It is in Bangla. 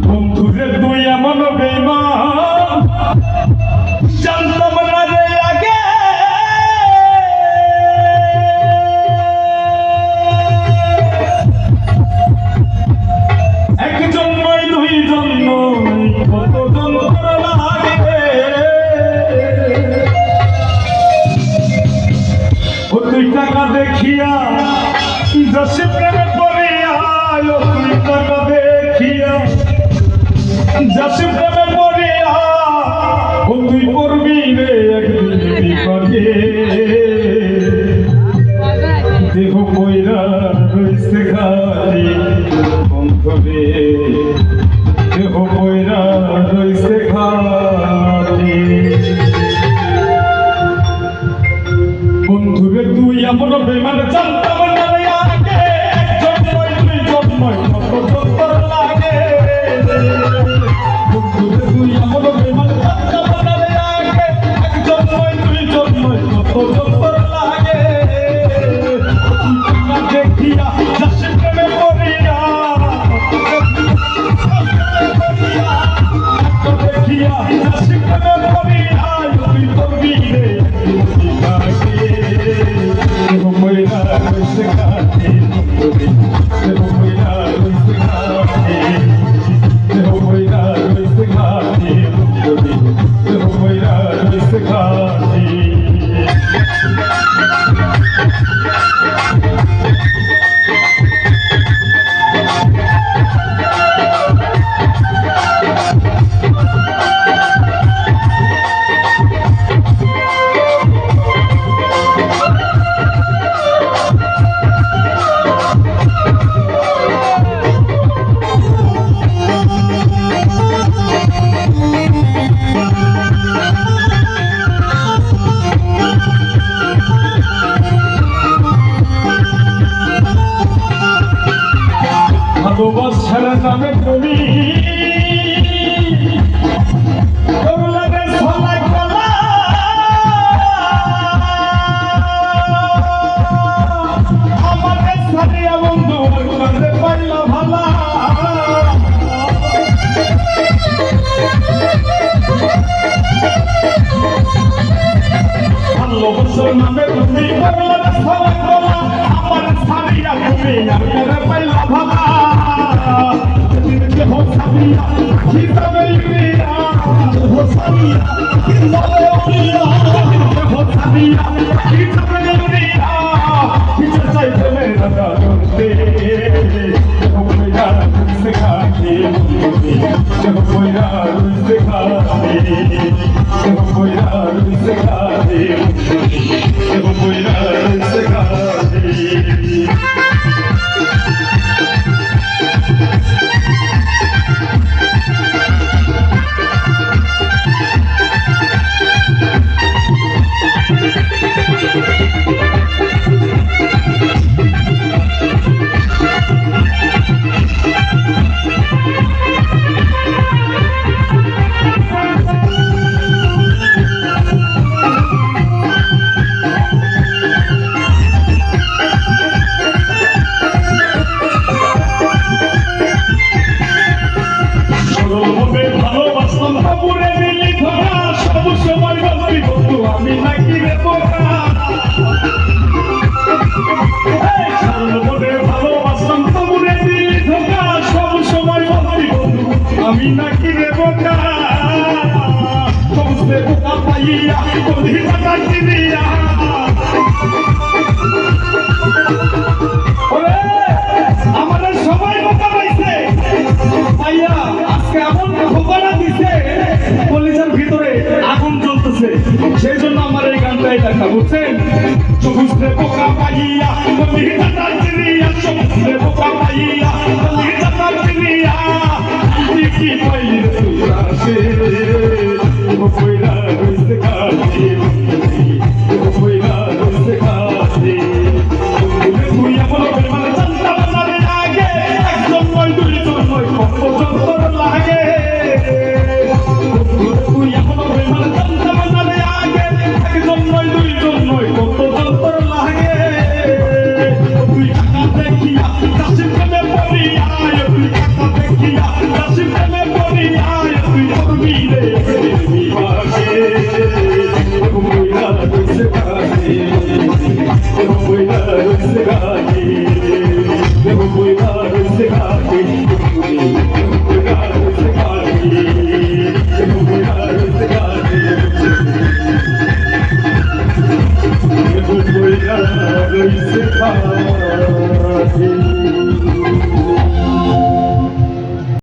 বন্ধুরে তুই এমন বেঈমান জানতাম না রে আগে একজন নয় দুইজন নয় কতজন লাগে ও তুই টাকা দেখিয়া যশে প্রেমে পড়িয়া ও তুই টাকা দেখিয়া যশে প্রেমে পড়িয়া ও তুই পড়বি রে একদিন বিপদে দেহ কইরা রইছে ঘাটি বন্ধুরে দেহ কইরা রইছে ঘাটি বন্ধুরে তুই এমন বেঈমান জানতাম না রে আগে একজন নয় দুইজন নয় কতজন তোর লাগে বন্ধুরে তুই এমন বেঈমান জানতাম না রে আগে একজন নয় দুইজন নয় কতজন তোর লাগে টাকা দেখিয়া যশে প্রেমে পড়িয়া দেখিয়া যশে প্রেমে পড়িয়া তুই করবি রে ভালোবাসার নামে তুমি করলে ছলা কলা আমাদের সারিয়া বন্ধু করতে পারলা ভালা ভালোবাসার নামে তুমি করলে ছলা কলা আমাদের সারিয়া তুমি আর পাইলা ভালা हो साबिया जीता मेरिया हो साबिया जीता मेरिया हो साबिया जीता मेरिया जीता चाहते मेरा गाते हो मेरा तुझसे खाते हो मेरा तुझसे खाते हो मेरा तुझसे खाते हो मेरा तुझसे खाते আমি নাকি রে বোকা ভালোবাসতাম তবুরে দিলি ধোকা সব সময় বলতি বন্ধু আমি নাকি রে বোকা সমস্ত বোকা পাইয়া বলি টাকা কিনিয়া আমাদের সবাই বোকা পাইছে পাইয়া আজকে এমন খবরা দিছে কলিজার ভিতরে আগুন জ্বলতেছে সেই জন্য আমার এই গানটাই দেখা বুঝছেন সমুদ্রে বোকা পাইয়া বলি টাকা কিনিয়া সমুদ্রে বোকা পাইয়া বলি টাকা কিনিয়া কি পাইলে তুই আসে ও কইরা রইছে কাছে ও কইরা রইছে কাছে তুই এমন বেমান জানতাম না রে আগে একজন নয় দুইজন নয় কতজন তোর লাগে তুই এমন বেমান জানতাম না রে আগে একজন নয় দুইজন নয় কতজন তোর লাগে তুই দেখিয়া দাসী প্রেমে পড়িয়া তুই কথা দেখিয়া দাসী প্রেমে পড়িয়া তুই করবি রে বিবাহে বইলা রইছে গানে বইলা রইছে গানে বইলা রইছে গানে বইলা রইছে গানে বইলা রইছে গানে বইলা রইছে গানে